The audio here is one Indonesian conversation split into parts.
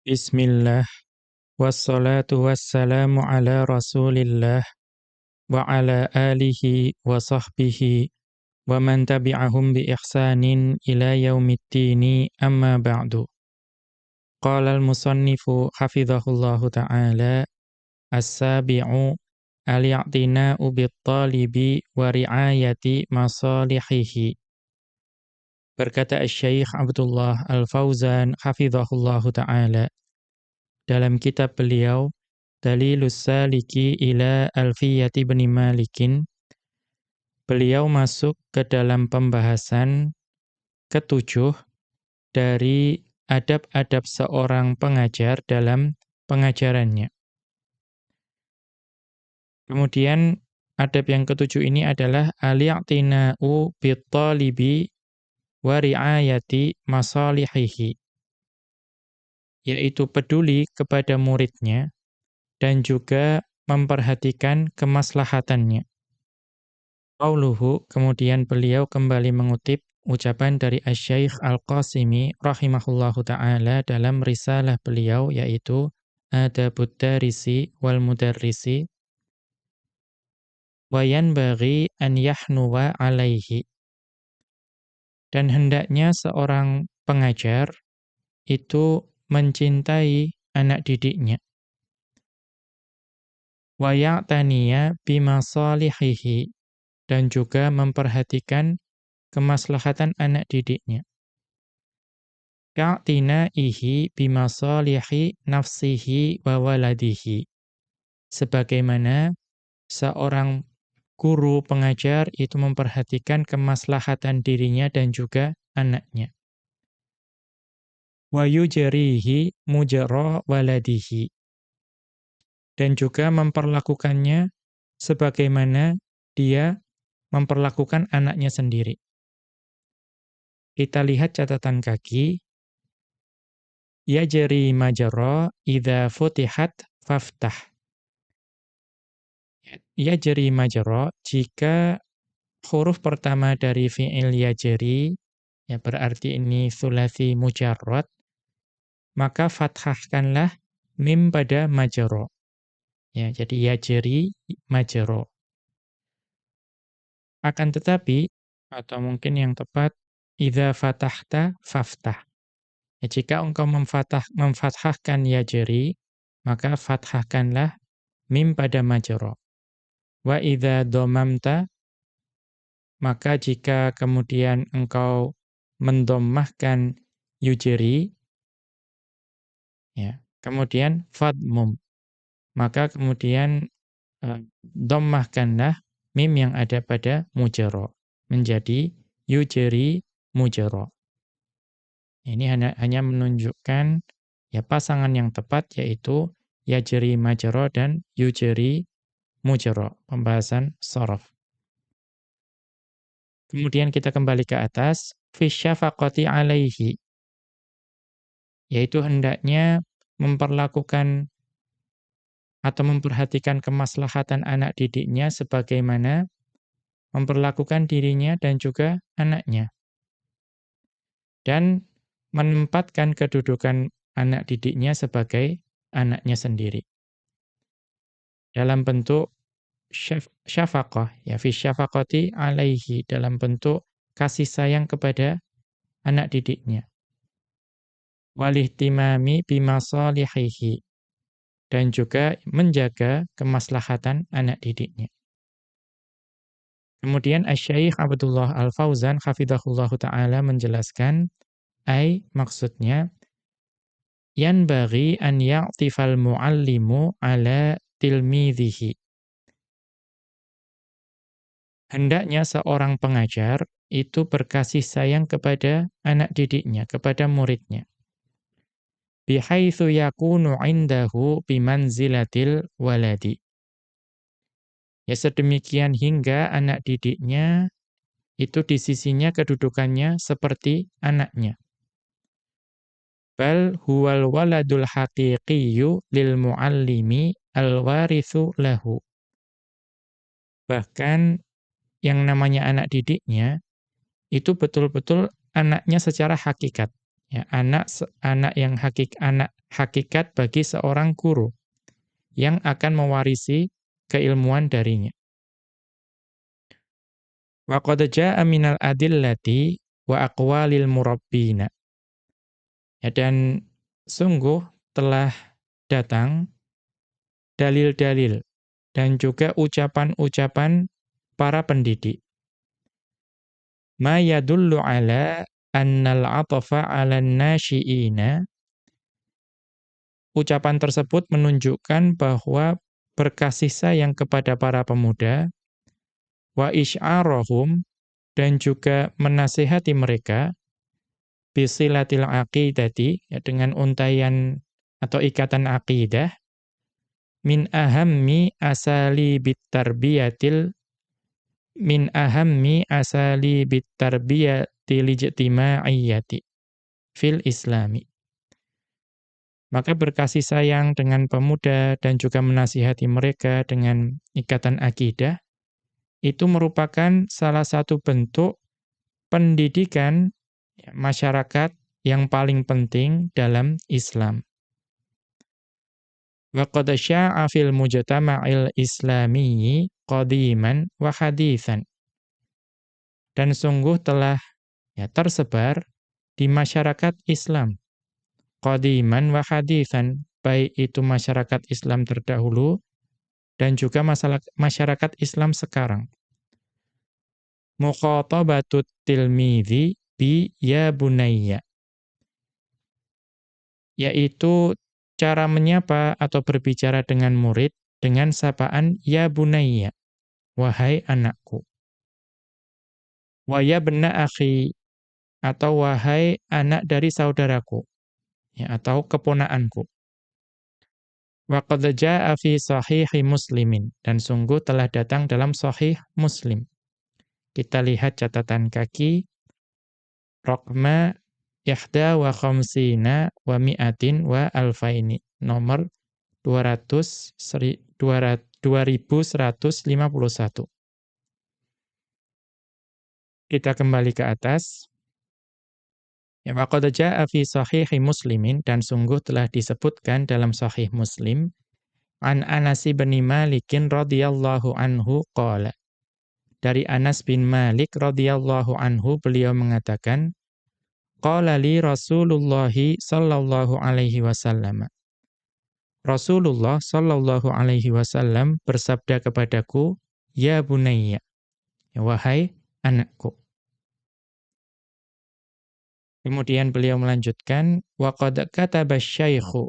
Bismillah, wassalatu wassalamu ala rasulillah, wa ala alihi wa sahbihi, wa man tabi'ahum bi ihsanin ila yaumiddini amma ba'du. Qala al-musannifu hafidhahullahu ta'ala, as-sabi'u al-i'tina'u bit-talibi wa ri'ayati masalihihi. Berkata Asy-Syaikh Abdullah Al-Fauzan hafidhahullahu ta'ala dalam kitab beliau Dalilus Saliki ila Alfiyati bin Malikin, beliau masuk ke dalam pembahasan ketujuh dari adab-adab seorang pengajar dalam pengajarannya. Kemudian adab yang ketujuh ini adalah al-i'tina'u bit-talibi wa ri'ayati masalihihi, yaitu peduli kepada muridnya dan juga memperhatikan kemaslahatannya. Qauluhu, kemudian beliau kembali mengutip ucapan dari Asy-Syaikh Al-Qasimi rahimahullahu ta'ala dalam risalah beliau, yaitu Adabud Darisi wal Mudarrisi, wa yanbaghi an yahnuwa alaihi. Dan hendaknya seorang pengajar itu mencintai anak didiknya. Wa ya'taniya bimasalihihi, dan juga memperhatikan kemaslahatan anak didiknya. Ka'tina'ihi bimasalihi nafsihi wa waladihi. Sebagaimana seorang guru pengajar itu memperhatikan kemaslahatan dirinya dan juga anaknya. Wa yujrihi mujra waladihi. Dan juga memperlakukannya sebagaimana dia memperlakukan anaknya sendiri. Kita lihat catatan kaki. Yajri majra idza futihat faftah. Yajri majra, jika huruf pertama dari fi'il yajri, ya berarti ini tsulasi mujarrad, maka fathahkanlah mim pada majra. Ya, jadi yajri majra. Akan tetapi, atau mungkin yang tepat, idza fatahta faftah. Ya, jika engkau memfathahkan yajri, maka fathahkanlah mim pada majra. Wa idza dhammamta, maka jika kemudian engkau mendommahkan yujri, ya, kemudian fadmum, maka kemudian dhammahkanlah mim yang ada pada mujra menjadi yujri mujra. Ini hanya menunjukkan ya pasangan yang tepat, yaitu yajri majra dan yujri mujra, pembahasan sharaf. Kemudian kita kembali ke atas, fi syafaqati alaihi, yaitu hendaknya memperlakukan atau memperhatikan kemaslahatan anak didiknya sebagaimana memperlakukan dirinya dan juga anaknya. Dan menempatkan kedudukan anak didiknya sebagai anaknya sendiri. Dalam bentuk syafaqah, ya fi syafaqati alaihi, dalam bentuk kasih sayang kepada anak didiknya. Walihtimami bimasalihihi, dan juga menjaga kemaslahatan anak didiknya. Kemudian Asy-Syaikh Abdullah Al-Fauzan hafizahullahu ta'ala menjelaskan, maksudnya, yanbaghi an ya'tifal muallimu ala tilmidhihi. Hendaknya seorang pengajar itu berkasih sayang kepada anak didiknya, kepada muridnya. Bihaitsu yakunu 'indahu bimanzilatil waladi. Ya, sedemikian hingga anak didiknya itu di sisinya kedudukannya seperti anaknya. Bal huwal waladul haqiqiyyu lil muallimi al-warithu lahu. Bahkan yang namanya anak didiknya itu betul-betul anaknya secara hakikat. Ya, anak hakikat bagi seorang guru yang akan mewarisi keilmuan darinya. Wa qad jaa'a minal adillati wa aqwalil murabbina. Ya, dan sungguh telah datang dalil-dalil dan juga ucapan-ucapan para pendidik. Ma yadullu ala annal 'atafa 'alan nasyiina. Ucapan tersebut menunjukkan bahwa berkasih sayang kepada para pemuda, wa isy'arahum, dan juga menasihati mereka, bisilatil aqidati, ya, dengan untaian atau ikatan akidah, min ahammi asalibit tarbiyatil min ahammi asalibit tarbiyatil ijtima'iyyati fil islami. Maka berkasih sayang dengan pemuda dan juga menasihati mereka dengan ikatan akidah, itu merupakan salah satu bentuk pendidikan, ya, masyarakat yang paling penting dalam Islam. Wa qad syaa'a fil mujtama'il islamiyyi qadiman wa haditsan. Dan sungguh telah, ya, tersebar di masyarakat Islam qadiman wa haditsan, baik itu masyarakat Islam terdahulu dan juga masyarakat Islam sekarang. Mukhatabatut tilmidzi bi ya bunayya, yaitu cara menyapa atau berbicara dengan murid dengan sapaan ya bunayya, wahai anakku. Wa ya bna akhi, atau wahai anak dari saudaraku, ya, atau keponakanku. Wa qad jaa'a fi sahihi Muslimin, dan sungguh telah datang dalam sahih Muslim. Kita lihat catatan kaki raqma ihda wa khamsina wa mi'atin wa alfaini, nomor 2151. Kita kembali ke atas. Ya, wa qad jaa'a fi sahihi Muslimin, dan sungguh telah disebutkan dalam sahih Muslim, an Anas bin Malik radhiyallahu anhu qala. Dari Anas bin Malik radhiyallahu anhu, beliau mengatakan, qala li Rasulullah sallallahu alaihi wasallam. Rasulullah sallallahu alaihi wasallam bersabda kepadaku, ya bunayya, ya, wahai anakku. Kemudian beliau melanjutkan, wa qad kataba asy-syaikhu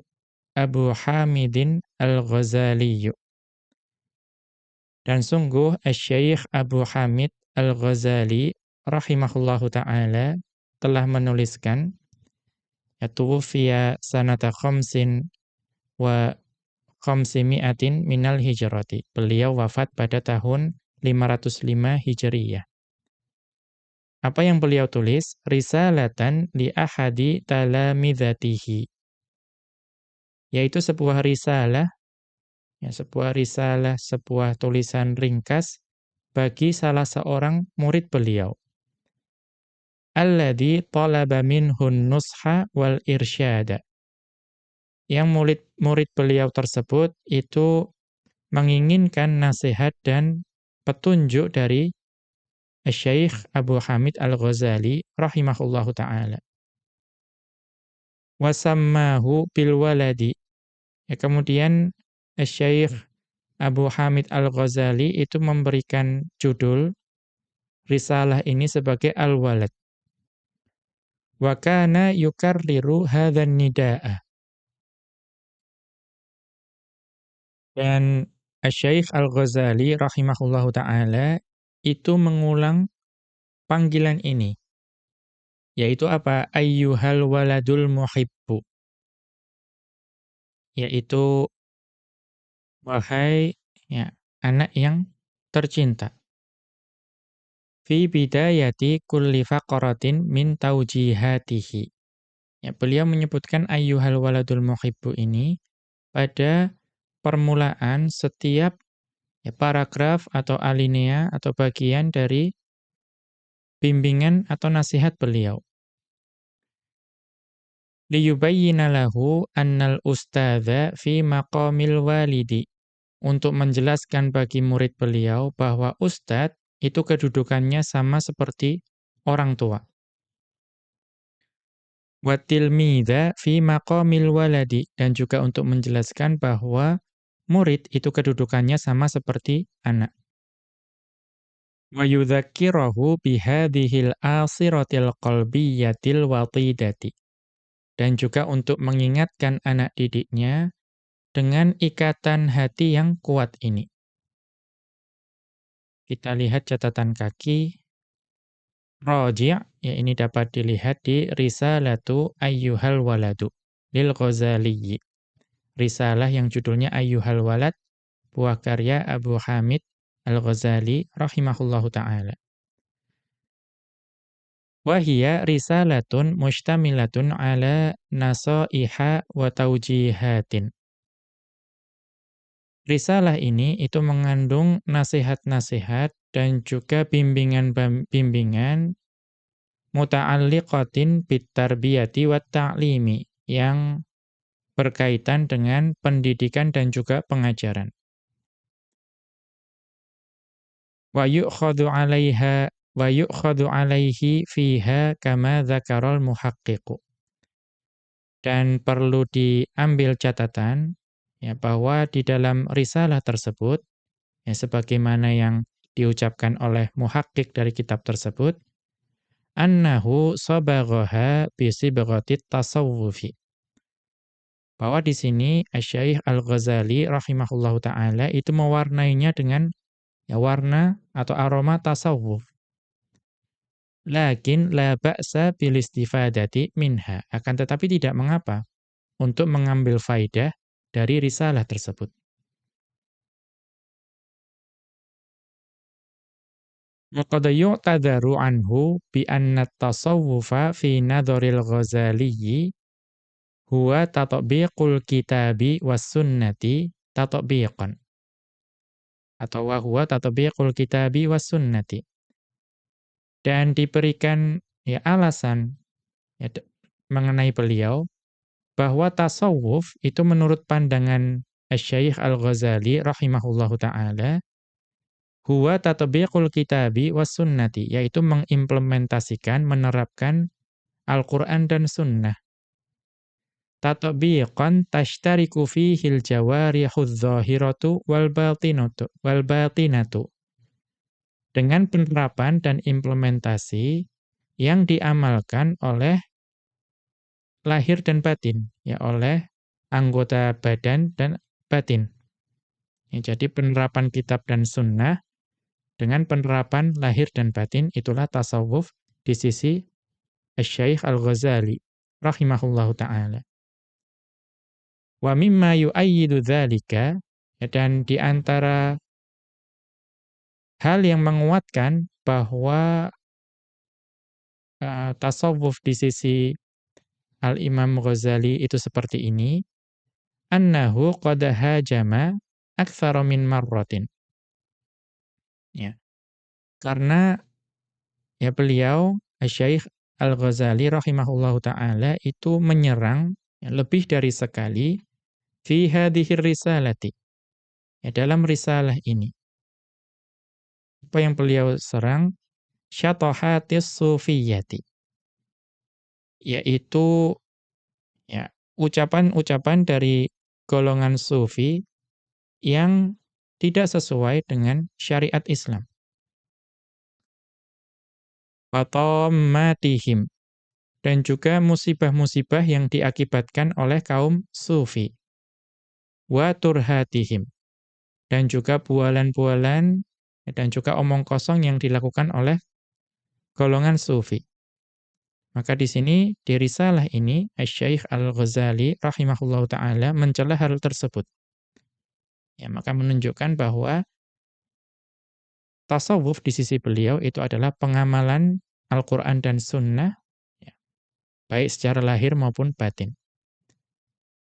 Abu Hamidin Al-Ghazali. Dan sungguh Asy-Syaikh Abu Hamid Al-Ghazali rahimahullahu taala telah menuliskan, tuwfiya sanata khamsin wa khamsimi'atin minal hijrati. Beliau wafat pada tahun 505 Hijriyah. Apa yang beliau tulis? Risalatan li ahadi talamidatihi. Yaitu sebuah risalah, ya, sebuah tulisan ringkas bagi salah seorang murid beliau. Alladzi talaba minhun nusha wal irsyada. Yang murid beliau tersebut itu menginginkan nasihat dan petunjuk dari Syekh Abu Hamid Al-Ghazali rahimahullahu ta'ala. Wasammahu bil waladi. Ya, kemudian Syekh Abu Hamid Al-Ghazali itu memberikan judul risalah ini sebagai Al-Walad. Wa kana yukarriru hadzan nidaa. Dan Syekh Al-Ghazali rahimahullahu ta'ala itu mengulang panggilan ini, yaitu apa? Ayyuhal waladul muhibbu, yaitu wahai, ya, anak yang tercinta. Fi bidayati kulli faqratin min taujihatihi. Ya, beliau menyebutkan ayyuhal waladul muhibbu ini pada permulaan setiap, ya, paragraf atau alinea atau bagian dari bimbingan atau nasihat beliau. Liyubayyina lahu annal ustadza fi maqamil walidi. Untuk menjelaskan bagi murid beliau bahwa ustadz itu kedudukannya sama seperti orang tua. Wa tilmidza fi maqamil waladi, dan juga untuk menjelaskan bahwa murid itu kedudukannya sama seperti anak. Wa yudzakkirahu bihadhil asiratil qalbiyatil watidati. Dan juga untuk mengingatkan anak didiknya dengan ikatan hati yang kuat ini. Kita lihat catatan kaki. Raji', ya ini dapat dilihat di Risalatu Ayyuhal Waladu lil Ghazali. Risalah yang judulnya Ayyuhal Walad, buah karya Abu Hamid Al-Ghazali rahimahullahu ta'ala. Wahia risalatun mustamilatun ala nasaiha wa taujihatin. Risalah ini itu mengandung nasihat-nasihat dan juga bimbingan-bimbingan muta'alliqatin bitarbiyati wat ta'limi, yang berkaitan dengan pendidikan dan juga pengajaran. Wa yu'khadhu 'alaihi fiha kama dzakaral muhaqqiqu. Dan perlu diambil catatan ya bahwa di dalam risalah tersebut ya sebagaimana yang diucapkan oleh muhaqqiq dari kitab tersebut, annahu sabaghaha bi sibghatit tasawwufi. Bahwa di sini Asy-Syaikh Al-Ghazali rahimahullahu taala itu mewarnainya dengan ya warna atau aroma tasawuf. Lakin la ba'sa bil istifadati minha. Akan tetapi tidak mengapa untuk mengambil faidah dari risalah tersebut. Wa qad yu'tadharu anhu bi anna at-tasawwufa fi nadharil Ghazali huwa tatbiqul kitabi was sunnati tatbiqan. Atau wa huwa tatbiqul kitabi was sunnati. Dan diberikan ya alasan ya, mengenai beliau bahwa tasawuf itu menurut pandangan Asy-Syaikh Al-Ghazali rahimahullahu taala huwa tatbiqul kitabi was sunnati, yaitu mengimplementasikan, menerapkan Al-Qur'an dan sunnah. Tatbiqan tashtariku fihil jawarihudz dzahiratu wal batinatu. Dengan penerapan dan implementasi yang diamalkan oleh lahir dan batin, ya oleh anggota badan dan batin. Ya, jadi penerapan kitab dan sunnah dengan penerapan lahir dan batin, itulah tasawuf di sisi Asy-Syaikh Al-Ghazali rahimahullahu ta'ala. Wa mimma yu'ayyidu dzalika, ya, dan di antara hal yang menguatkan bahwa tasawuf di sisi Al-Imam Ghazali itu seperti ini, annahu qad hajama aktsara min marratin. Ya. Karena ya beliau Asy-Syaikh Al-Ghazali rahimahullahu taala itu menyerang ya, lebih dari sekali fi hadhir risalati. Ya, dalam risalah ini. Apa yang beliau serang? Syatahatis sufiyyati. Yaitu ya ucapan-ucapan dari golongan sufi yang tidak sesuai dengan syariat Islam. Watammatihim, dan juga musibah-musibah yang diakibatkan oleh kaum sufi. Wa turhatihim, dan juga bualan-bualan dan juga omong kosong yang dilakukan oleh golongan sufi. Maka di sini di risalah ini Asy-Syaikh Al-Ghazali rahimahullahu taala mencela hal tersebut. Ya, maka menunjukkan bahwa tasawuf di sisi beliau itu adalah pengamalan Al-Qur'an dan sunnah ya, baik secara lahir maupun batin.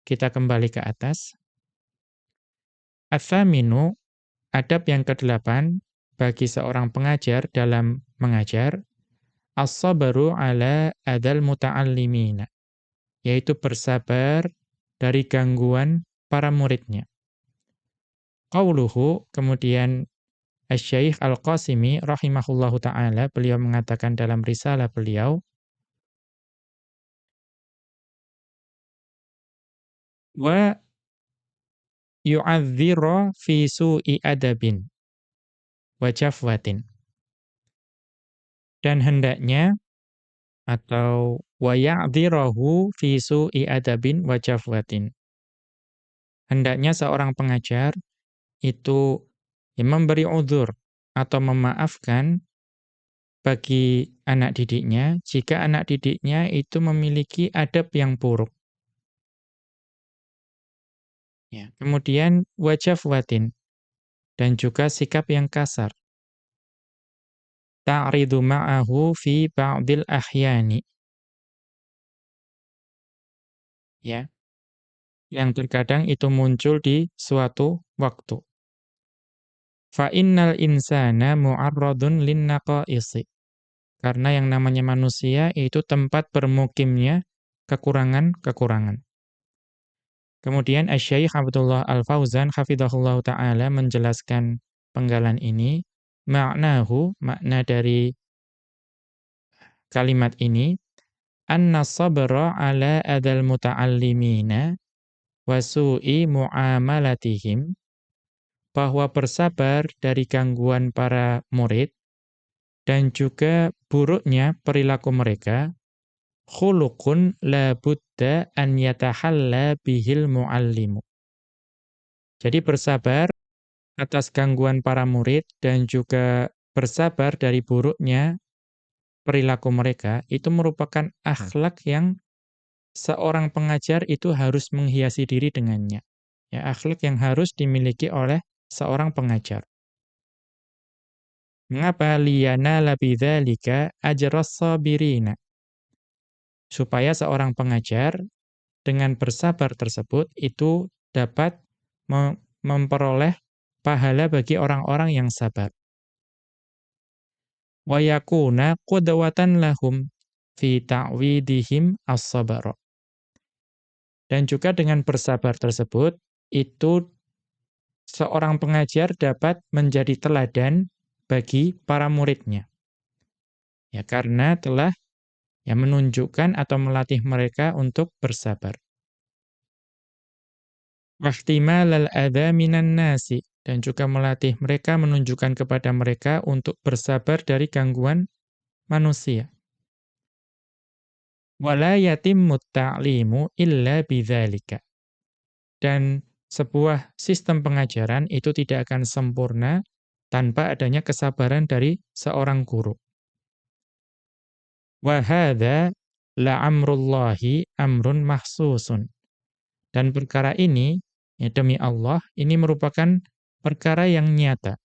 Kita kembali ke atas. Ats-tsaminu, adab yang ke-8 bagi seorang pengajar dalam mengajar, as-sabru ala adal muta'allimina, yaitu bersabar dari gangguan para muridnya. Qauluhu, kemudian Asy-Syaikh Al-Qasimi rahimahullahu taala, beliau mengatakan dalam risalah beliau, wa yu'adzira fi su'i adabin wa jafwatin. Dan hendaknya, atau wa ya'dzirahu fi su'i adabin wa jafwatin. Hendaknya seorang pengajar itu memberi udzur atau memaafkan bagi anak didiknya jika anak didiknya itu memiliki adab yang buruk. Ya. Kemudian wajafwatin, dan juga sikap yang kasar. Ta'ridu ma'ahu fi ba'dil ahyani. Ya. Yang terkadang itu muncul di suatu waktu. Fa innal insana mu'arradun linnaqaisi. Karena yang namanya manusia itu tempat bermukimnya kekurangan-kekurangan. Kemudian Asy-Syaikh Abdullah Al-Fauzan hafizahullahu taala menjelaskan penggalan ini, maknahu, makna dari kalimat ini, anna sabra ala adal muta'allimina wa su'i mu'amalatihim, bahwa bersabar dari gangguan para murid dan juga buruknya perilaku mereka, khuluqun la budda an yatahalla bihil muallimu. Jadi bersabar atas gangguan para murid dan juga bersabar dari buruknya perilaku mereka itu merupakan akhlak yang seorang pengajar itu harus menghiasi diri dengannya. Ya, akhlak yang harus dimiliki oleh seorang pengajar. Mengapa? Liyana labidzalika ajras sabirina. Supaya seorang pengajar dengan bersabar tersebut itu dapat memperoleh pahala bagi orang-orang yang sabar. Wa yakuna qudwatan lahum fi ta'widihim as-sabra. Dan juga dengan bersabar tersebut, itu seorang pengajar dapat menjadi teladan bagi para muridnya. Ya, karena telah menunjukkan atau melatih mereka untuk bersabar. Wahtimalal adza minan nasi, dan juga melatih mereka, menunjukkan kepada mereka untuk bersabar dari gangguan manusia. Wala yatimmut ta'limu illa bidzalika. Dan sebuah sistem pengajaran itu tidak akan sempurna tanpa adanya kesabaran dari seorang guru. Wa hadza la'amrullahi amrun mahsusun. Dan perkara ini, ya demi Allah, ini merupakan perkara yang nyata.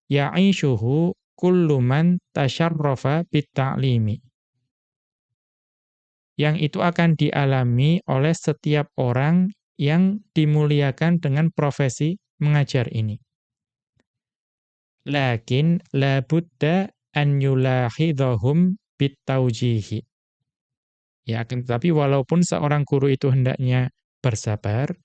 Ya'ishuhu kullu man tasyarrafa bit-ta'limi. Yang itu akan dialami oleh setiap orang yang dimuliakan dengan profesi mengajar ini. Lakin la budda an yulahidhahum bit-taujihi. Ya, akan tetapi walaupun seorang guru itu hendaknya bersabar,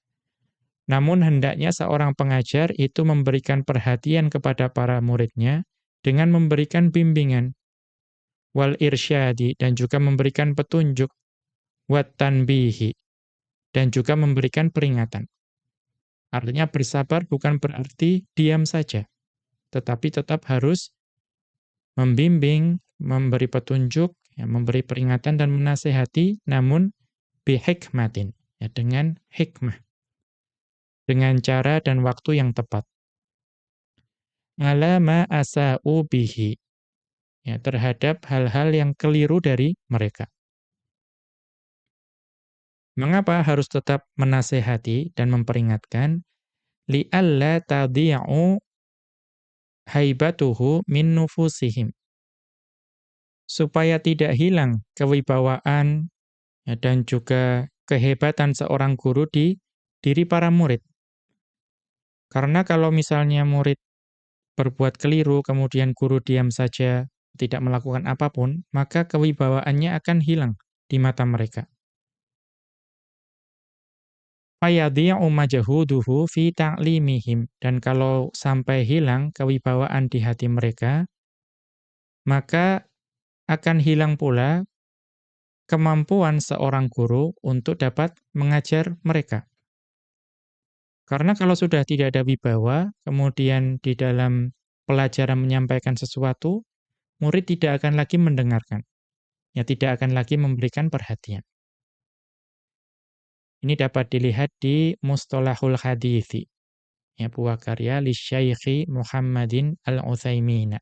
namun hendaknya seorang pengajar itu memberikan perhatian kepada para muridnya dengan memberikan bimbingan, wal irsyadi, dan juga memberikan petunjuk, wat tanbihi, dan juga memberikan peringatan. Artinya bersabar bukan berarti diam saja, tetapi tetap harus membimbing, memberi petunjuk, ya, memberi peringatan dan menasihati, namun bihikmatin, ya, dengan hikmah, dengan cara dan waktu yang tepat. Ala ma asa'u bihi, ya, terhadap hal-hal yang keliru dari mereka. Mengapa harus tetap menasihati dan memperingatkan? Li'alla tadhi'u haibatuhu min nufusihim. Supaya tidak hilang kewibawaan, ya, dan juga kehebatan seorang guru di diri para murid. Karena kalau misalnya murid berbuat keliru, kemudian guru diam saja, tidak melakukan apapun, maka kewibawaannya akan hilang di mata mereka. Fayadhi'u majhuduhu fi ta'limihim. Dan kalau sampai hilang kewibawaan di hati mereka, maka akan hilang pula kemampuan seorang guru untuk dapat mengajar mereka. Karena kalau sudah tidak ada wibawa, kemudian di dalam pelajaran menyampaikan sesuatu, murid tidak akan lagi mendengarkan. Ya, tidak akan lagi memberikan perhatian. Ini dapat dilihat di Mustalahul Hadithi. Ya, buah karya Lisyaikhi Muhammadin Al-Utsaimin.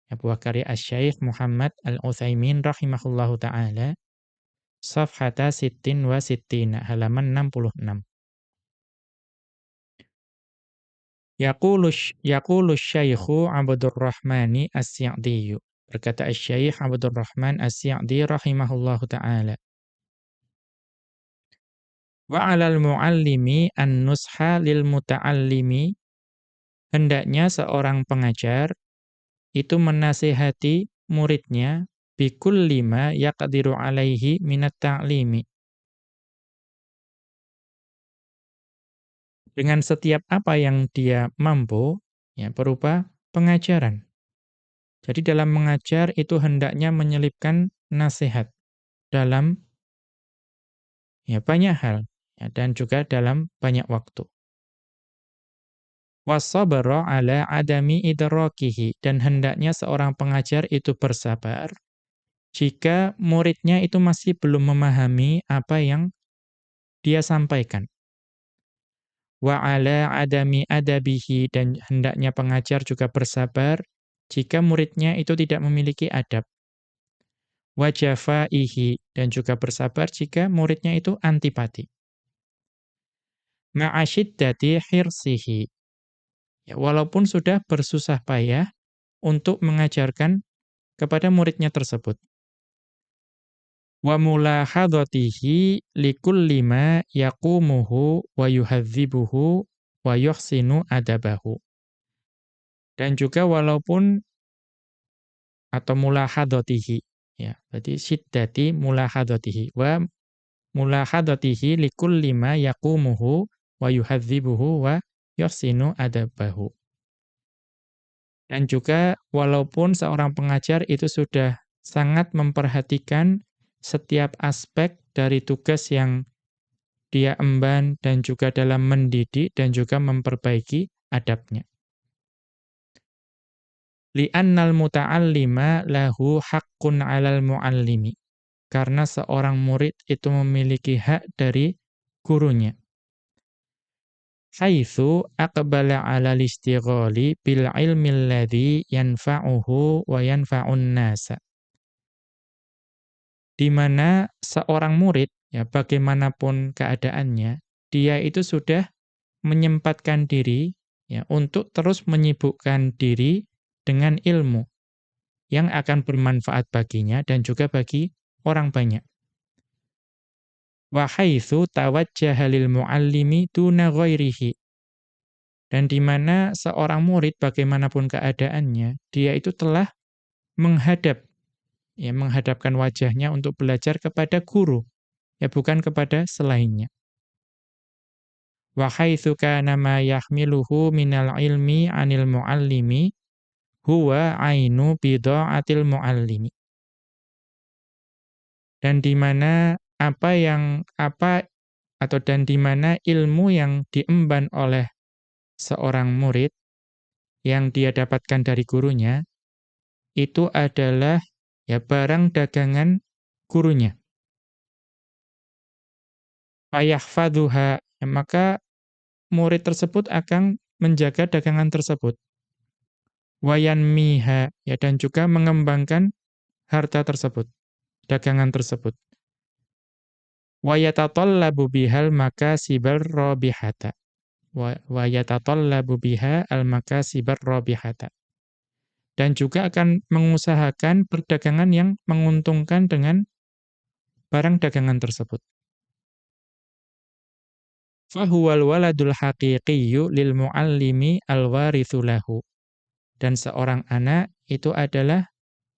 Ya, buah karya Asy-Syaikh Muhammad Al-Utsaimin rahimahullahu ta'ala. Safhata sittin wa sittina, halaman 66. Yaqulu Syaikhu Abdurrahmani As-Sa'di. Berkata Asy-Syaikh Abdurrahman As-Sa'di rahimahullahu ta'ala. Wa 'alal muallimi an-nusha lil muta'allimi. Hendaknya seorang pengajar itu menasihati muridnya bikulli ma yaqdiru 'alaihi minat ta'limi. Dengan setiap apa yang dia mampu, ya, berupa pengajaran. Jadi dalam mengajar itu hendaknya menyelipkan nasihat dalam ya banyak hal, ya, dan juga dalam banyak waktu. Wasabara ala adami idrakihi, dan hendaknya seorang pengajar itu bersabar jika muridnya itu masih belum memahami apa yang dia sampaikan. Wa ala adami adabihi, dan hendaknya pengajar juga bersabar jika muridnya itu tidak memiliki adab. Wa jafaihi, dan juga bersabar jika muridnya itu antipati. Ma'asyiddati hirsihi, ya, walaupun sudah bersusah payah untuk mengajarkan kepada muridnya tersebut. Wa mulahadhatihi likulli ma yaqumuhu wa yuhadzibuhu wa yuhsinu adabahu. Dan juga walaupun atau mulahadhatihi, ya, berarti syiddati mulahadhatihi wa mulahadhatihi likulli ma yaqumuhu wa yuhadzibuhu wa yuhsinu adabahu. Dan juga walaupun seorang pengajar itu sudah sangat memperhatikan setiap aspek dari tugas yang dia emban dan juga dalam mendidik dan juga memperbaiki adabnya. Li'annal muta'allima lahu haqqun 'alal mu'allimi. Karena seorang murid itu memiliki hak dari gurunya. Haitsu aqbala 'alal istighali bil 'ilmi alladhi yanfa'uhu wa yanfa'un nasa. Di mana seorang murid, ya, bagaimanapun keadaannya, dia itu sudah menyempatkan diri, ya, untuk terus menyibukkan diri dengan ilmu yang akan bermanfaat baginya dan juga bagi orang banyak. Wa haitsu tawajjaha lil muallimi duna ghairihi. Dan di mana seorang murid bagaimanapun keadaannya, dia itu telah menghadap, ya, menghadapkan wajahnya untuk belajar kepada guru, ya, bukan kepada selainnya. Wa haitsu kana ma yahmiluhu minal ilmi 'anil muallimi huwa ainu bidha'atil muallimi. Dan di mana dan di mana ilmu yang diemban oleh seorang murid yang dia dapatkan dari gurunya itu adalah, ya, barang dagangan gurunya. Fayahfadhuha, ya, maka murid tersebut akan menjaga dagangan tersebut. Wayanmiha, ya, dan juga mengembangkan harta tersebut, dagangan tersebut. Wayatatallabu bihal makasibar rabihata. Wayatatallabu biha al makasibar rabihata. Dan juga akan mengusahakan perdagangan yang menguntungkan dengan barang dagangan tersebut. Fahuwal waladul haqiqiyyu lil muallimi al-warithu lahu. Dan seorang anak itu adalah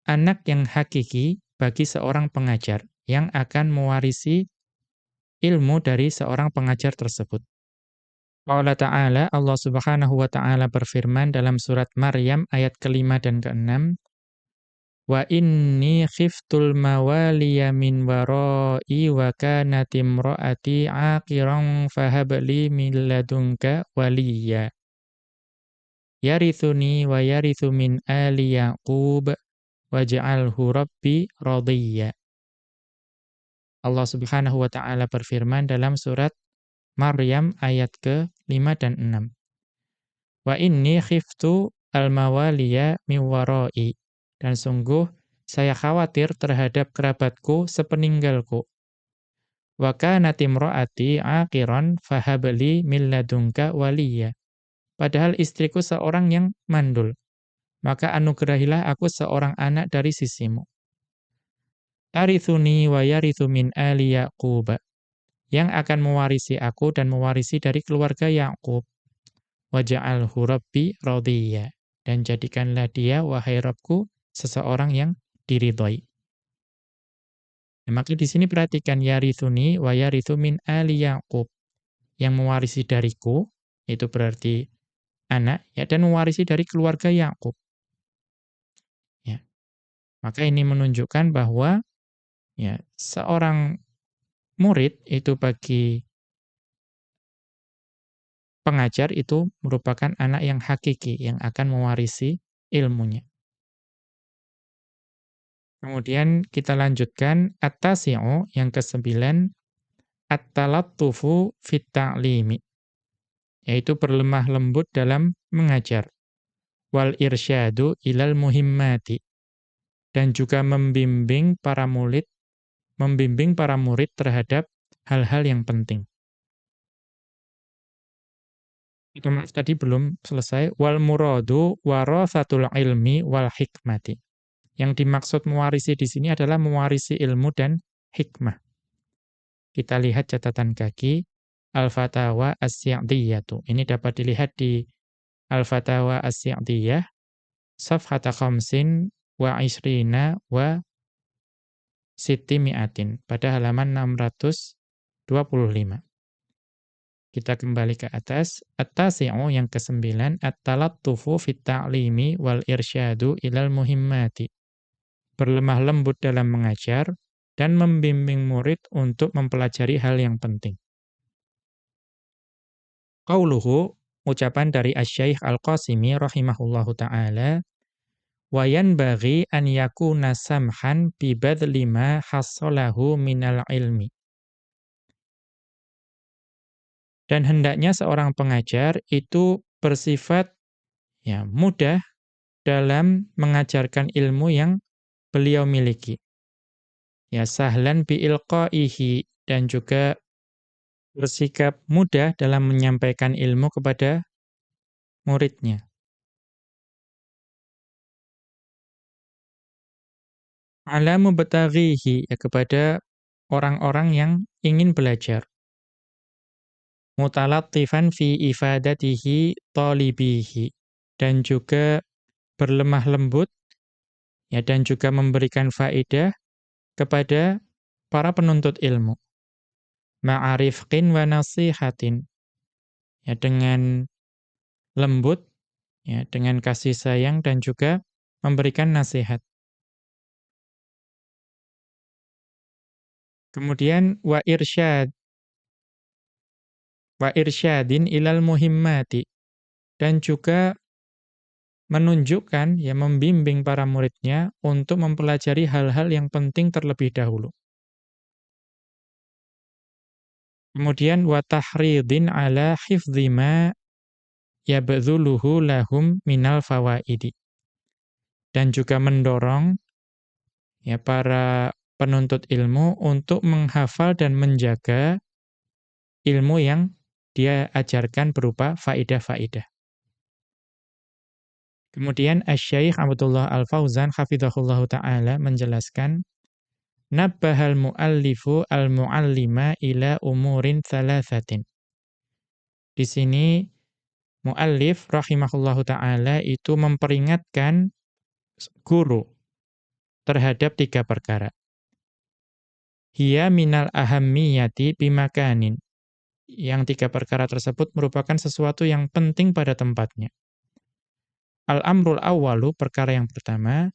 anak yang hakiki bagi seorang pengajar yang akan mewarisi ilmu dari seorang pengajar tersebut. Qala ta'ala, Allah Subhanahu wa ta'ala berfirman dalam surat Maryam ayat ke-5 dan ke-6, "Wa inni khiftul mawaliya min wara'i wa kanat imra'ati 'aqiran fahab li min ladunka waliyya. Yarithuni wa yarithu min ali Yaqub waj'alhu rabbi radiyya." Allah Subhanahu wa ta'ala berfirman dalam surat Maryam ayat ke-5 dan 6. Wa inni khiftu al-mawaliya min wara'i. Dan sungguh saya khawatir terhadap kerabatku sepeninggalku. Wa kanat imra'ati 'aqiran fahab li min ladunka waliyya. Padahal istriku seorang yang mandul, maka anugerahilah aku seorang anak dari sisimu. Arithuni wa yarithu min ali Yaqub, yang akan mewarisi aku dan mewarisi dari keluarga Yakub. Waja'alhu rabbi radiyya, dan jadikanlah dia, wahai Rabbku, seseorang yang diridhoi. Nah, maka di sini perhatikan yarithuni wa yarithu min ali Yaqub, yang mewarisi dariku, itu berarti anak, ya, dan mewarisi dari keluarga Yakub. Ya. Maka ini menunjukkan bahwa ya, seorang murid itu bagi pengajar itu merupakan anak yang hakiki, yang akan mewarisi ilmunya. Kemudian kita lanjutkan at-tasi'u, yang ke-9, at-talattufu fit ta'limi, yaitu berlemah lembut dalam mengajar, wal irsyadu ilal muhimmati, dan juga membimbing para murid terhadap hal-hal yang penting. Itu tadi belum selesai. Wal muradu warathatul ilmi wal hikmati. Yang dimaksud mewarisi di sini adalah mewarisi ilmu dan hikmah. Kita lihat catatan kaki Al-Fatawa As-Sa'diyatu. Ini dapat dilihat di Al-Fatawa As-Sa'diyah safhata khamsin wa isrina wa sittimi'atin pada halaman 625. Kita kembali ke atas. At-tasi'u, yang ke-9, at-talattufu fit ta'limi wal irsyadu ilal muhimmati. Berlemah lembut dalam mengajar dan membimbing murid untuk mempelajari hal yang penting. Qauluhu, ucapan dari Asy-Syaikh Al-Qasimi rahimahullahu ta'ala, wa yanbaghi an yakuna samhan bi badli ma hassalahu minal ilmi. Dan hendaknya seorang pengajar itu bersifat ya mudah dalam mengajarkan ilmu yang beliau miliki. Ya sahlan bi ilqaihi, dan juga bersikap mudah dalam menyampaikan ilmu kepada muridnya. Ala mubtaghihi, ya, kepada orang-orang yang ingin belajar. Mutalattifan fi ifadatihi talibihi, dan juga berlemah lembut, ya, dan juga memberikan faedah kepada para penuntut ilmu. Ma'arifqin wa nasihatin, ya, dengan lembut, ya, dengan kasih sayang dan juga memberikan nasihat. Kemudian wa irsyadin ilal muhimmati, dan juga menunjukkan, ya, membimbing para muridnya untuk mempelajari hal-hal yang penting terlebih dahulu. Kemudian wa tahridin ala hifdzi ma yabdhuluhu lahum minal fawaidi, dan juga mendorong, ya, para penuntut ilmu untuk menghafal dan menjaga ilmu yang dia ajarkan berupa faidah-faidah. Kemudian Asy-Syaikh Abdullah Al-Fauzan hafizahullahu ta'ala menjelaskan, nabbahal muallifu al-muallima ila umurin thalathatin. Di sini muallif rahimahullahu ta'ala itu memperingatkan guru terhadap 3 perkara. hiya minal ahammiyati bimakanin. Yang 3 perkara tersebut merupakan sesuatu yang penting pada tempatnya. Al-amrul awwalu, perkara yang pertama,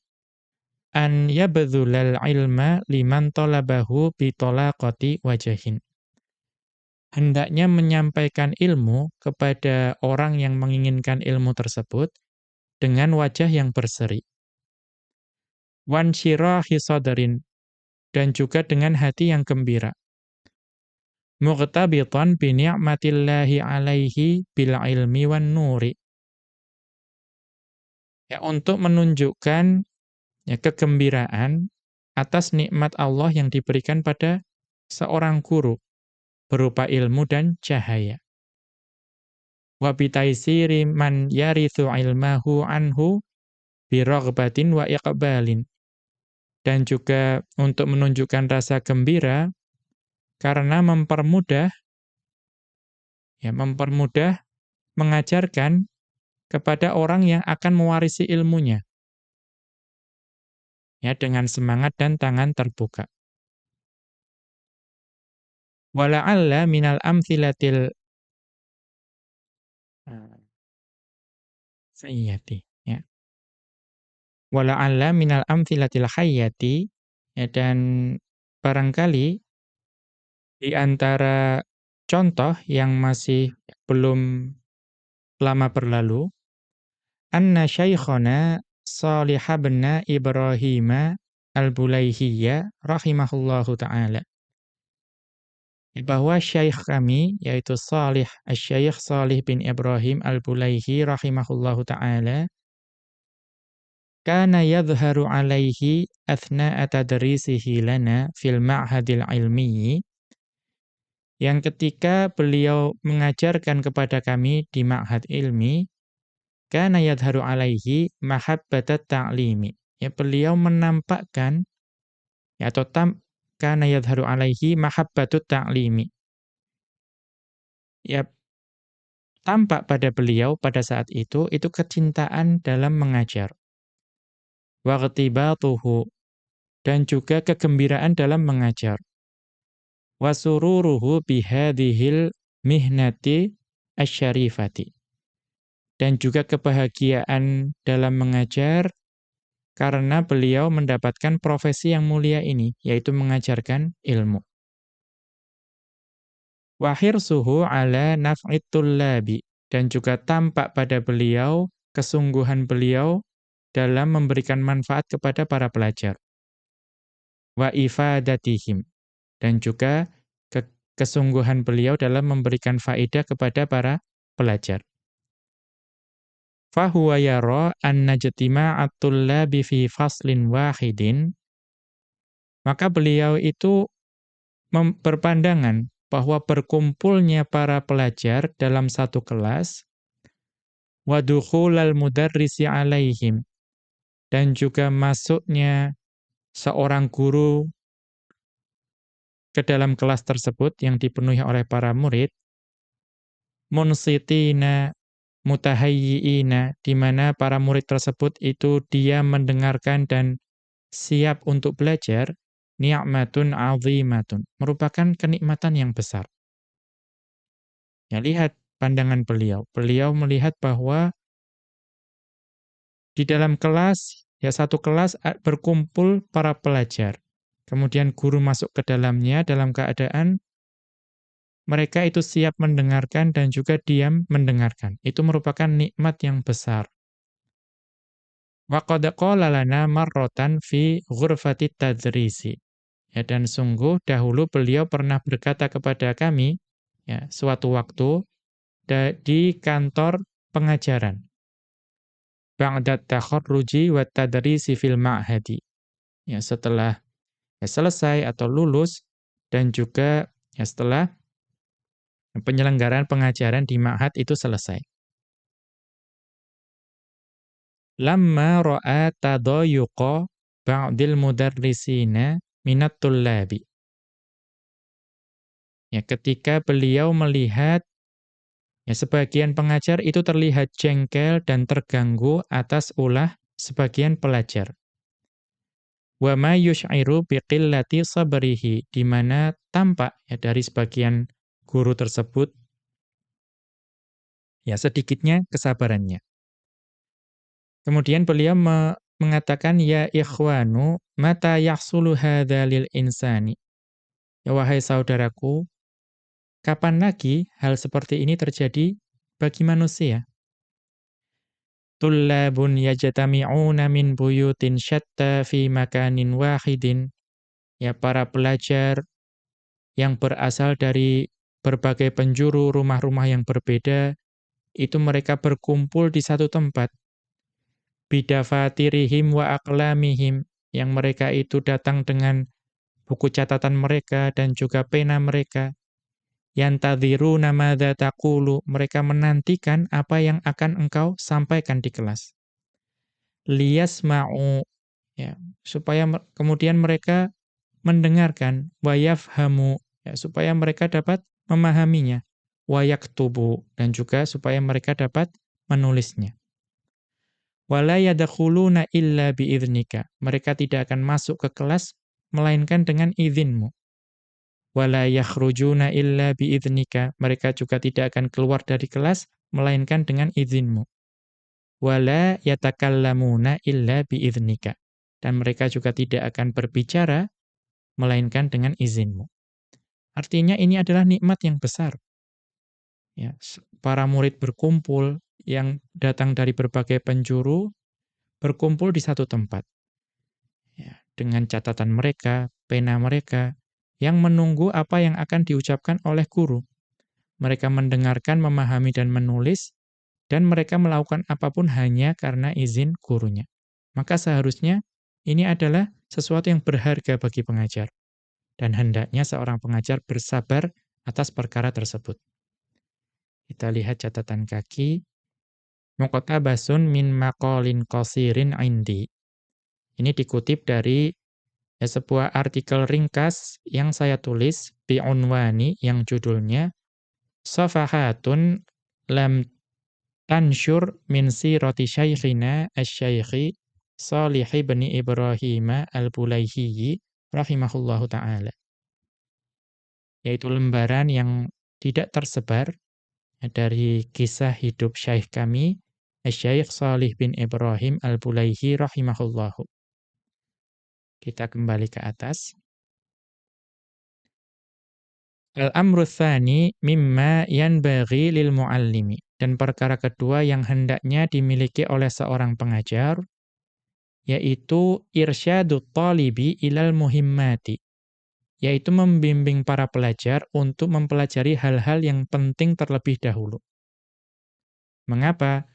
an yabdzulal ilma liman talabahu bitolaqati wajahin. Hendaknya menyampaikan ilmu kepada orang yang menginginkan ilmu tersebut dengan wajah yang berseri. Wansyirahi sadrin, dan juga dengan hati yang gembira. Muqtabitan bi ni'matillahi alaihi bil ilmi wan nuri. Ya, untuk menunjukkan ya kegembiraan atas nikmat Allah yang diberikan pada seorang guru berupa ilmu dan cahaya. Wa bitaisiri man yarithu ilmahu anhu bi raghbatin wa iqbalin. Dan juga untuk menunjukkan rasa gembira karena mempermudah mengajarkan kepada orang yang akan mewarisi ilmunya, ya, dengan semangat dan tangan terbuka. Wala'alla minal amthilatil sayyati, ya. Wala'alla minal amthilatil hayyati, ya, dan barangkali di antara contoh yang masih belum lama berlalu, anna syaikhana Shalih bin Ibrahim al-Bulaihiyya rahimahullahu ta'ala. Bahwa syekh kami, yaitu Syekh Shalih bin Ibrahim al-Bulaihi rahimahullahu ta'ala, kana yadhharu alaihi athna'a tadrisihi lana fil ma'hadil ilmi, yang ketika beliau mengajarkan kepada kami di ma'had ilmi, kana yadhharu alaihi mahabbatat ta'limi. Ya, beliau menampakkan, ya, atau kana yadhharu alaihi mahabbatut ta'limi. Ya, tampak pada beliau pada saat itu kecintaan dalam mengajar. Waqtibatuhu, dan juga kegembiraan dalam mengajar. Wasururuhu bihadhil mihnati asyarifati, dan juga kebahagiaan dalam mengajar karena beliau mendapatkan profesi yang mulia ini, yaitu mengajarkan ilmu. Wa hirsuhu ala naf'it tullabi, dan juga tampak pada beliau kesungguhan beliau dalam memberikan manfaat kepada para pelajar. Wa ifadatihim, dan juga kesungguhan beliau dalam memberikan faedah kepada para pelajar. Fahuwa yara anna ijtima'at tullabi fi faslin wahidin, maka beliau itu berpandangan bahwa berkumpulnya para pelajar dalam satu kelas, wa dukhulal mudarrisi alaihim, dan juga masuknya seorang guru ke dalam kelas tersebut yang dipenuhi oleh para murid, munsitina mutahayyiina, di mana para murid tersebut itu diam mendengarkan dan siap untuk belajar, ni'matun 'azimatun, merupakan kenikmatan yang besar. Ya, lihat pandangan beliau. Beliau melihat bahwa di dalam kelas, ya, satu kelas berkumpul para pelajar. Kemudian guru masuk ke dalamnya dalam keadaan mereka itu siap mendengarkan dan juga diam mendengarkan. Itu merupakan nikmat yang besar. Wa qad qala lana marratan fi ghurfatit tadrisi. Ya, dan sungguh dahulu beliau pernah berkata kepada kami, ya, suatu waktu di kantor pengajaran. Ba'dat takharruji wa tadrisi fil ma'hadi. Ya, setelah selesai atau lulus dan juga setelah penyelenggaraan pengajaran di ma'had itu selesai. Lamma ra'a tadayuqa ba'dil mudarrisina minat tullabi. Ya, ketika beliau melihat sebagian pengajar itu terlihat jengkel dan terganggu atas ulah sebagian pelajar. Wa ma yush'iru biqillati sabrihi, di mana tampak ya dari sebagian guru tersebut ya sedikitnya kesabarannya. Kemudian beliau mengatakan ya ikhwanu mata yahsulu hadza lil insani. Ya wahai saudaraku, kapan lagi hal seperti ini terjadi bagi manusia? Tullabun yajtami'una min buyutin syatta fi makanin wahidin. Ya para pelajar yang berasal dari berbagai penjuru rumah-rumah yang berbeda, itu mereka berkumpul di satu tempat. Bidafatirihim wa aqlamihim, yang mereka itu datang dengan buku catatan mereka dan juga pena mereka. Yantadhiruna madza taqulu, mereka menantikan apa yang akan engkau sampaikan di kelas. Liyasma'u, ya, supaya kemudian mereka mendengarkan, wa yafhamu, ya, supaya mereka dapat memahaminya, wa yaktubu, dan juga supaya mereka dapat menulisnya. Wala yadkhuluna illa biidznika, mereka tidak akan masuk ke kelas melainkan dengan izinmu. Wala yakhrujuna illa biidznika, mereka juga tidak akan keluar dari kelas melainkan dengan izinmu. Wala yatakallamuna illa biidznika, dan mereka juga tidak akan berbicara melainkan dengan izinmu. Artinya ini adalah nikmat yang besar. Ya, para murid berkumpul yang datang dari berbagai penjuru berkumpul di satu tempat. Ya, dengan catatan mereka, pena mereka, yang menunggu apa yang akan diucapkan oleh guru. Mereka mendengarkan, memahami, dan menulis, dan mereka melakukan apapun hanya karena izin gurunya. Maka seharusnya ini adalah sesuatu yang berharga bagi pengajar. Dan hendaknya seorang pengajar bersabar atas perkara tersebut. Kita lihat catatan kaki. Muqtabasun min maqalin qasirin indi. Ini dikutip dari sebuah artikel ringkas yang saya tulis bi'unwani, yang judulnya Safahatun lam tansyur min sirati syaikhina asy-syaikhi Shalih bin Ibrahim al-Bulaihi rahimahullahu ta'ala. Yaitu lembaran yang tidak tersebar dari kisah hidup syaikh kami, Syaikh Shalih bin Ibrahim al-Bulaihi rahimahullahu. Kita kembali ke atas. Al-amru tsani mimma yanbaghi lil muallimi. Dan perkara kedua yang hendaknya dimiliki oleh seorang pengajar, yaitu irsyadut talibi ilal muhimmati. Yaitu membimbing para pelajar untuk mempelajari hal-hal yang penting terlebih dahulu. Mengapa?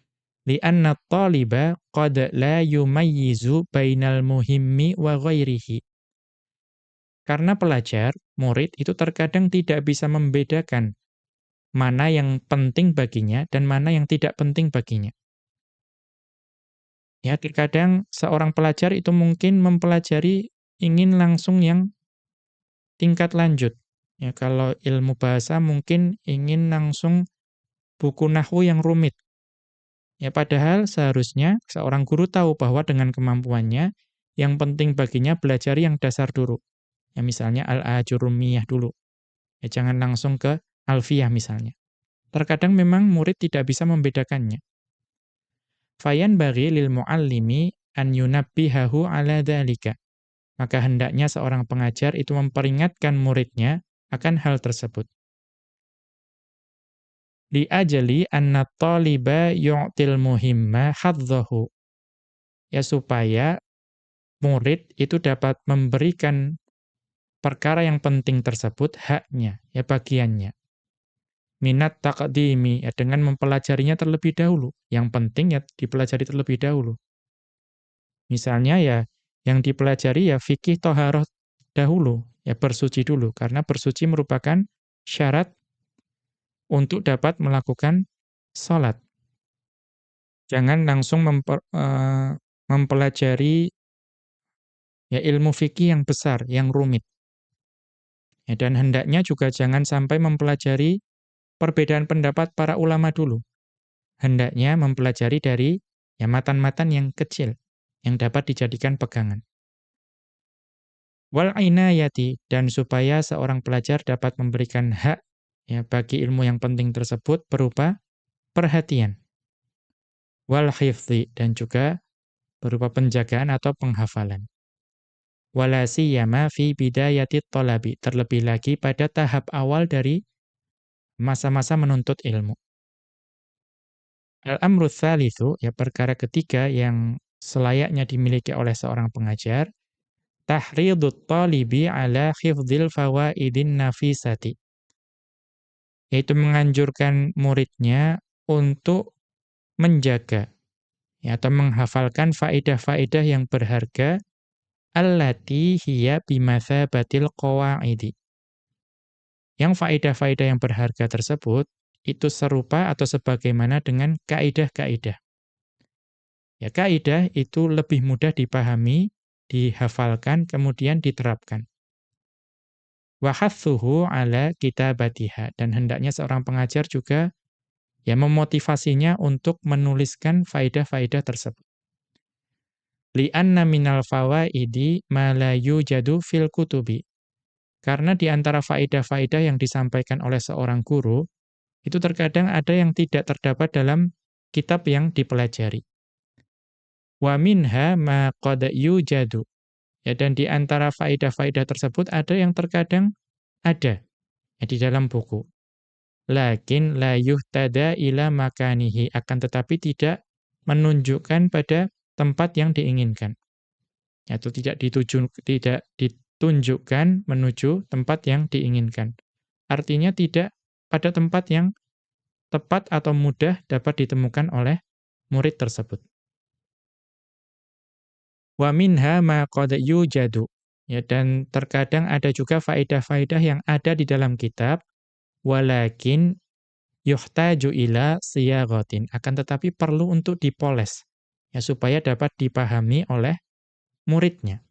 Li'anna at-taliba qad la yumayyizu bainal muhimmi wa ghairihi. Karena pelajar, murid itu terkadang tidak bisa membedakan mana yang penting baginya dan mana yang tidak penting baginya. Ya, terkadang seorang pelajar itu mungkin mempelajari ingin langsung yang tingkat lanjut. Ya, kalau ilmu bahasa mungkin ingin langsung buku nahwu yang rumit. Ya, padahal seharusnya seorang guru tahu bahwa dengan kemampuannya, yang penting baginya belajar yang dasar dulu. Ya, misalnya al-ajurumiyah dulu. Ya, jangan langsung ke alfiyah misalnya. Terkadang memang murid tidak bisa membedakannya. Fayan bagi lil muallimi an yunabbihahu ala dzalika. Maka hendaknya seorang pengajar itu memperingatkan muridnya akan hal tersebut. Li ajali anna taliba yu'til muhimma hadzahu. Ya, supaya murid itu dapat memberikan perkara yang penting tersebut haknya, ya bagiannya. Minat taqdimi, ya dengan mempelajarinya terlebih dahulu. Yang penting ya dipelajari terlebih dahulu. Misalnya ya, yang dipelajari ya fikih thaharah dahulu, ya bersuci dulu. Karena bersuci merupakan syarat untuk dapat melakukan sholat. Jangan langsung mempelajari ya ilmu fikih yang besar, yang rumit. Ya, dan hendaknya juga jangan sampai mempelajari perbedaan pendapat para ulama dulu. Hendaknya mempelajari dari ya matan-matan yang kecil, yang dapat dijadikan pegangan. Wal inayati, dan supaya seorang pelajar dapat memberikan hak ya bagi ilmu yang penting tersebut berupa perhatian. Wal hifdzi, dan juga berupa penjagaan atau penghafalan. Wala siyama fi bidayatit thalabi, terlebih lagi pada tahap awal dari masa-masa menuntut ilmu. Al-amru tsalitsu, ya perkara ketiga yang selayaknya dimiliki oleh seorang pengajar, tahridut thalibi ala hifdzil fawaidin nafisati. Yaitu menganjurkan muridnya untuk menjaga ya, atau menghafalkan faedah-faedah yang berharga allati hiya bimatsabatil qawaidi. Yang faedah-faedah yang berharga tersebut itu serupa atau sebagaimana dengan kaidah-kaidah. Ya, kaidah itu lebih mudah dipahami, dihafalkan, kemudian diterapkan. Wa hatsuhu ala kitabatiha, dan hendaknya seorang pengajar juga ya memotivasinya untuk menuliskan faedah-faedah tersebut. Li'anna minal fawaidi ma la yujadu fil kutubi. Karena di antara faedah-faedah yang disampaikan oleh seorang guru, itu terkadang ada yang tidak terdapat dalam kitab yang dipelajari. Wa minha ma qad yujadu. Ya, dan di antara faedah-faedah tersebut ada yang terkadang ada ya, di dalam buku. Lakin la yuhtada ila makanihi, akan tetapi tidak menunjukkan pada tempat yang diinginkan. Atau tidak ditunjukkan menuju tempat yang diinginkan. Artinya tidak pada tempat yang tepat atau mudah dapat ditemukan oleh murid tersebut. Wa minha ma qad yujadu. Ya, dan terkadang ada juga faedah-faedah yang ada di dalam kitab, walakin yuhtaju ila siyaghatin, akan tetapi perlu untuk dipoles ya supaya dapat dipahami oleh muridnya.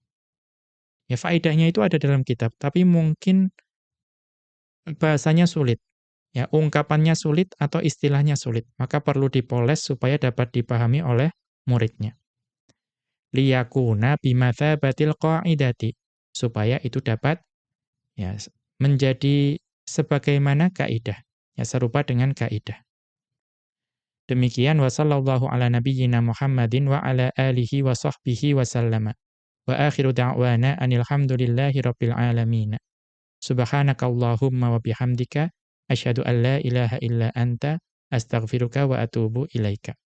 Ya, faedahnya itu ada dalam kitab, tapi mungkin bahasanya sulit. Ya, ungkapannya sulit atau istilahnya sulit, maka perlu dipoles supaya dapat dipahami oleh muridnya. Liyakuna bimatsabatil qaidati, supaya itu dapat ya menjadi sebagaimana kaidah, ya serupa dengan kaidah. Demikian wa sallallahu ala nabiyyina Muhammadin wa ala alihi wa sahbihi wa sallama. Wa akhiru da'wana anil hamdulillahi rabbil alamin. Subhanakallahumma wa bihamdika asyhadu an la ilaha illa anta astaghfiruka wa atubu ilaika.